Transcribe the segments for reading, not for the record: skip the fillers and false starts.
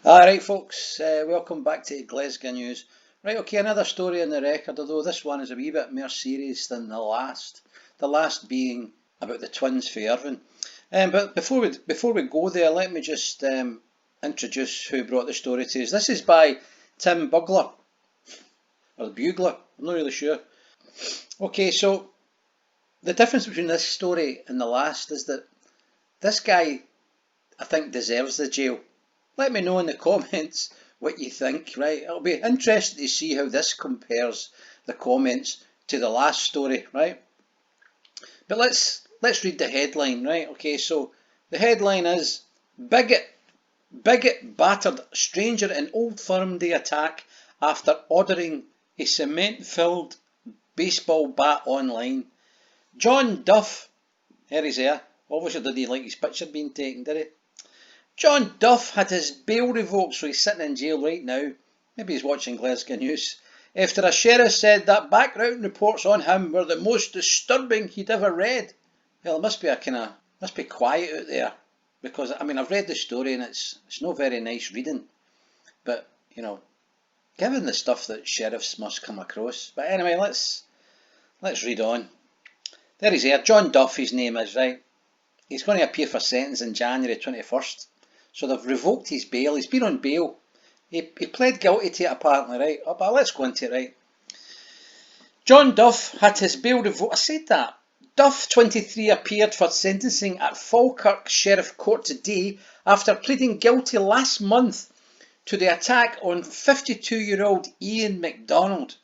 Alright folks, welcome back to Glesga News. Right, okay, another story on the record, although this one is a wee bit more serious than the last. The last being about the twins for Irvine. But before we go there, let me just introduce who brought the story to us. This is by Tim Bugler, or Bugler, I'm not really sure. Okay, so the difference between this story and the last is that this guy, I think, deserves the jail. Let me know in the comments what you think, right? It'll be interesting to see how this compares the comments to the last story, right? But let's read the headline, right? Okay, so the headline is Bigot battered stranger in Old Firm Day attack after ordering a cement-filled baseball bat online. John Duff, here he's there. Obviously didn't like his picture being taken, did he? John Duff had his bail revoked, so he's sitting in jail right now. Maybe he's watching Glasgow News. After a sheriff said that background reports on him were the most disturbing he'd ever read. Well, it must be quiet out there, because I mean I've read the story and it's not very nice reading. But given the stuff that sheriffs must come across. But anyway, let's read on. There he's here. John Duff, his name is, right. He's going to appear for sentence on January 21st. So they've revoked his bail. He's been on bail. He pled guilty to it apparently, right? Oh, but let's go into it, right? John Duff had his bail revoked. I said that. Duff, 23, appeared for sentencing at Falkirk Sheriff Court today after pleading guilty last month to the attack on 52-year-old Ian MacDonald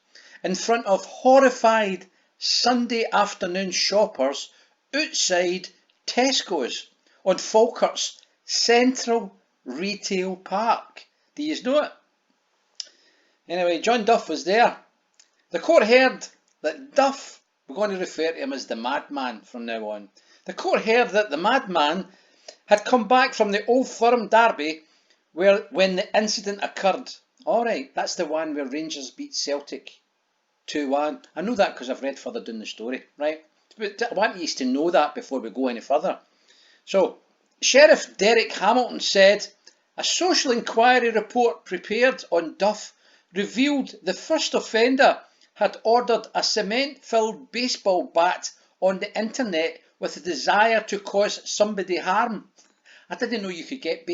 in front of horrified Sunday afternoon shoppers outside Tesco's on Falkirk's Central Retail Park. Do you know it? Anyway, John Duff was there. The court heard that Duff, we're going to refer to him as the madman from now on. The court heard that the madman had come back from the Old Firm derby when the incident occurred. Alright, that's the one where Rangers beat Celtic 2-1. I know that because I've read further down the story, right? But I want you to know that before we go any further. So, Sheriff Derek Hamilton said a social inquiry report prepared on Duff revealed the first offender had ordered a cement-filled baseball bat on the internet with a desire to cause somebody harm. I didn't know you could get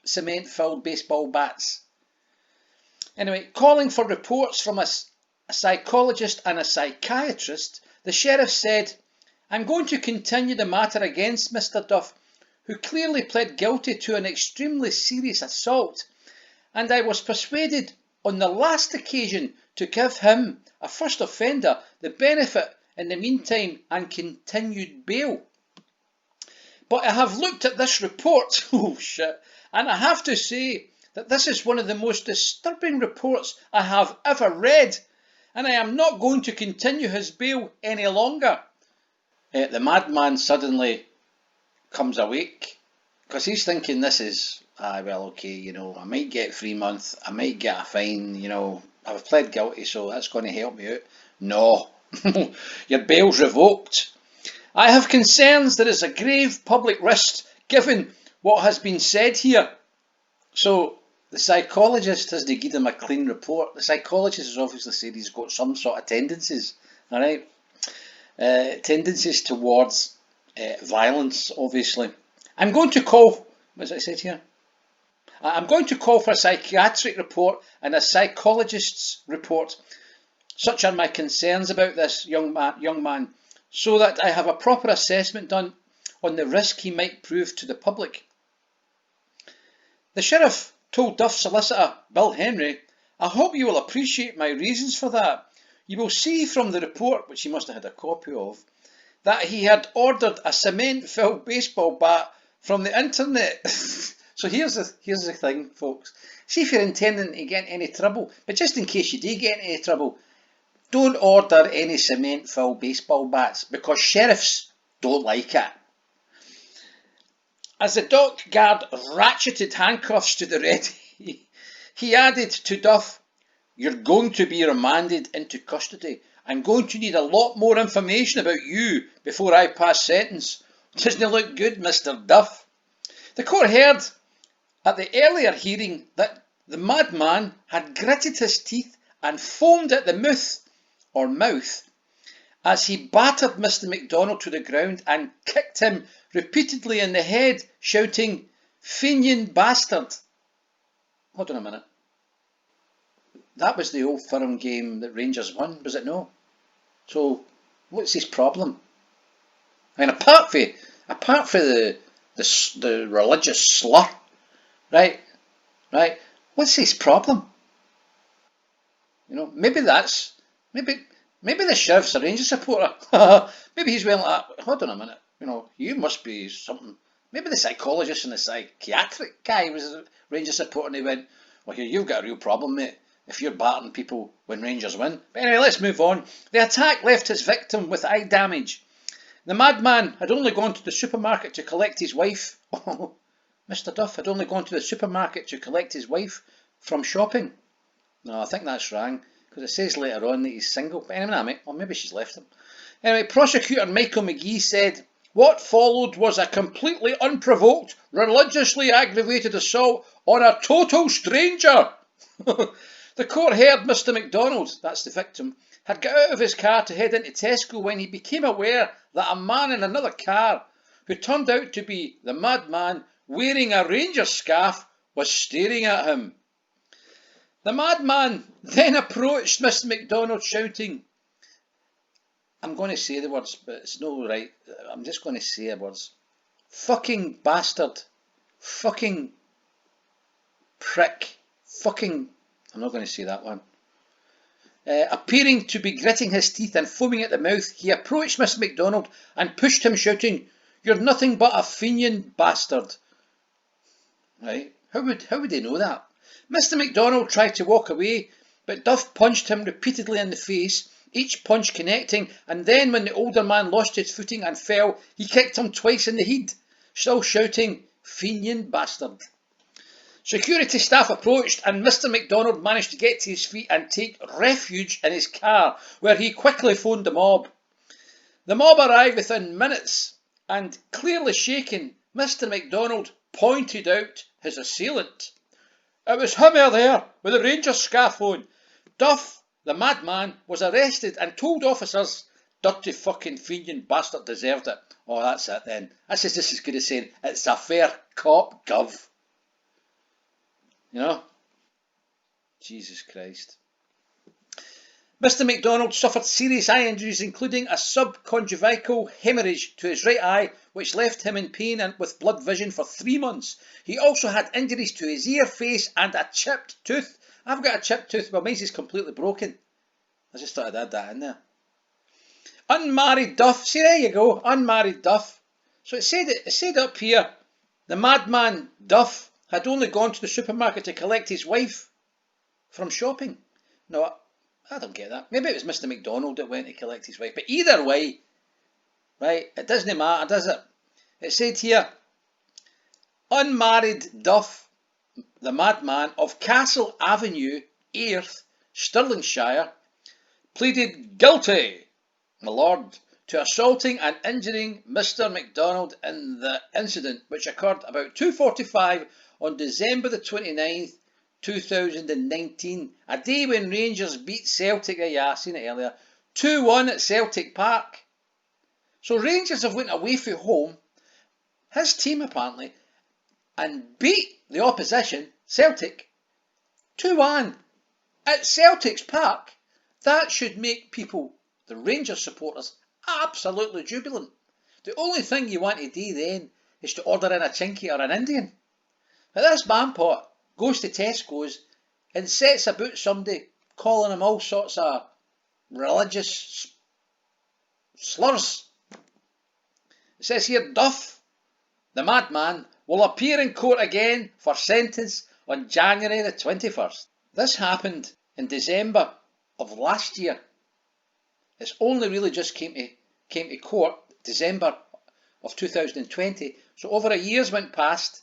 cement-filled baseball bats. Anyway, calling for reports from a psychologist and a psychiatrist, the sheriff said, "I'm going to continue the matter against Mr. Duff, who clearly pled guilty to an extremely serious assault, and I was persuaded on the last occasion to give him, a first offender, the benefit in the meantime and continued bail. But I have looked at this report, oh shit, and I have to say that this is one of the most disturbing reports I have ever read, and I am not going to continue his bail any longer." The madman suddenly comes awake because he's thinking this is, well, okay, I might get 3 months, I might get a fine, I've pled guilty, so that's going to help me out. No, your bail's revoked. I have concerns there is a grave public risk given what has been said here. So the psychologist has to give him a clean report. The psychologist has obviously said he's got some sort of tendencies, all right? Tendencies towards violence, obviously. I'm going to call, what does it say here? I'm going to call for a psychiatric report and a psychologist's report. Such are my concerns about this young man, so that I have a proper assessment done on the risk he might prove to the public. The sheriff told Duff's solicitor, Bill Henry, "I hope you will appreciate my reasons for that. You will see from the report," which he must have had a copy of, "that he had ordered a cement-filled baseball bat from the internet." So here's the thing, folks. See if you're intending to get in any trouble, but just in case you do get in any trouble, don't order any cement-filled baseball bats, because sheriffs don't like it. As the dock guard ratcheted handcuffs to the ready, he added to Duff, "You're going to be remanded into custody. I'm going to need a lot more information about you before I pass sentence. Doesn't it look good, Mr. Duff?" The court heard at the earlier hearing that the madman had gritted his teeth and foamed at the mouth as he battered Mr. McDonald to the ground and kicked him repeatedly in the head, shouting, "Fenian bastard." Hold on a minute. That was the Old Firm game that Rangers won, was it no? So, what's his problem? I mean, apart from the religious slur, right, what's his problem? You know, maybe the sheriff's a Rangers supporter. Maybe he's well like, hold on a minute, you know, you must be something. Maybe the psychologist and the psychiatric guy was a Rangers supporter and he went, well, here, you've got a real problem, mate, if you're battering people when Rangers win. But anyway, let's move on. The attack left his victim with eye damage. The madman had only gone to the supermarket to collect his wife. Oh, Mr. Duff had only gone to the supermarket to collect his wife from shopping. No, I think that's wrong, because it says later on that he's single. But anyway, or maybe she's left him. Anyway, prosecutor Michael McGee said, what followed was a completely unprovoked, religiously aggravated assault on a total stranger. The court heard Mr. McDonald, that's the victim, had got out of his car to head into Tesco when he became aware that a man in another car, who turned out to be the madman wearing a Rangers scarf, was staring at him. The madman then approached Mr. McDonald shouting, I'm going to say the words, but it's no right, I'm just going to say the words, fucking bastard, fucking prick, fucking, I'm not going to say that one. Appearing to be gritting his teeth and foaming at the mouth, he approached Mr. McDonald and pushed him shouting, you're nothing but a Fenian bastard. Right, how would they know that? Mr. McDonald tried to walk away, but Duff punched him repeatedly in the face, each punch connecting, and then when the older man lost his footing and fell, he kicked him twice in the head, still shouting, Fenian bastard. Security staff approached and Mr. McDonald managed to get to his feet and take refuge in his car, where he quickly phoned the mob. The mob arrived within minutes, and clearly shaken, Mr. McDonald pointed out his assailant. It was him there, with the Rangers scarf on. Duff, the madman, was arrested and told officers, dirty fucking Fenian bastard deserved it. Oh, that's it then. That's just as good as saying, it's a fair cop, gov. You know? Jesus Christ. Mr. McDonald suffered serious eye injuries, including a subconjunctival hemorrhage to his right eye, which left him in pain and with blood vision for 3 months. He also had injuries to his ear, face and a chipped tooth. I've got a chipped tooth, but mine's is completely broken. I just thought I'd add that in there. Unmarried Duff. See, there you go. Unmarried Duff. So it said up here, the madman Duff had only gone to the supermarket to collect his wife from shopping. No, I don't get that. Maybe it was Mr. McDonald that went to collect his wife. But either way, right, it doesn't matter, does it? It said here, unmarried Duff, the madman of Castle Avenue, Airth, Stirlingshire, pleaded guilty, my lord, to assaulting and injuring Mr. McDonald in the incident, which occurred about 2:45 on December the 29th, 2019, a day when Rangers beat Celtic, I seen it earlier, 2-1 at Celtic Park. So Rangers have went away from home, his team apparently, and beat the opposition, Celtic, 2-1 at Celtic's Park. That should make people, the Rangers supporters, absolutely jubilant. The only thing you want to do then is to order in a chinky or an Indian. But this manpot goes to Tesco's and sets about somebody, calling him all sorts of religious slurs. It says here, Duff, the madman, will appear in court again for sentence on January the 21st. This happened in December of last year. It's only really just came to court December of 2020. So over a year's went past,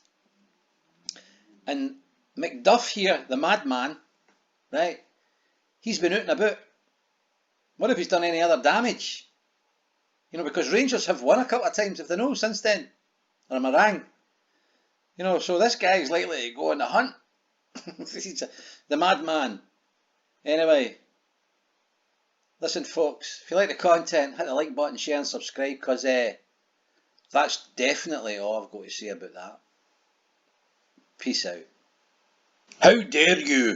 and McDuff here, the madman, right, he's been out and about. What if he's done any other damage? You know, because Rangers have won a couple of times, if they know, since then. Or am I wrong? You know, so this guy's likely to go on the hunt. He's the madman. Anyway, listen folks, if you like the content, hit the like button, share and subscribe, because that's definitely all I've got to say about that. Peace out. How dare you!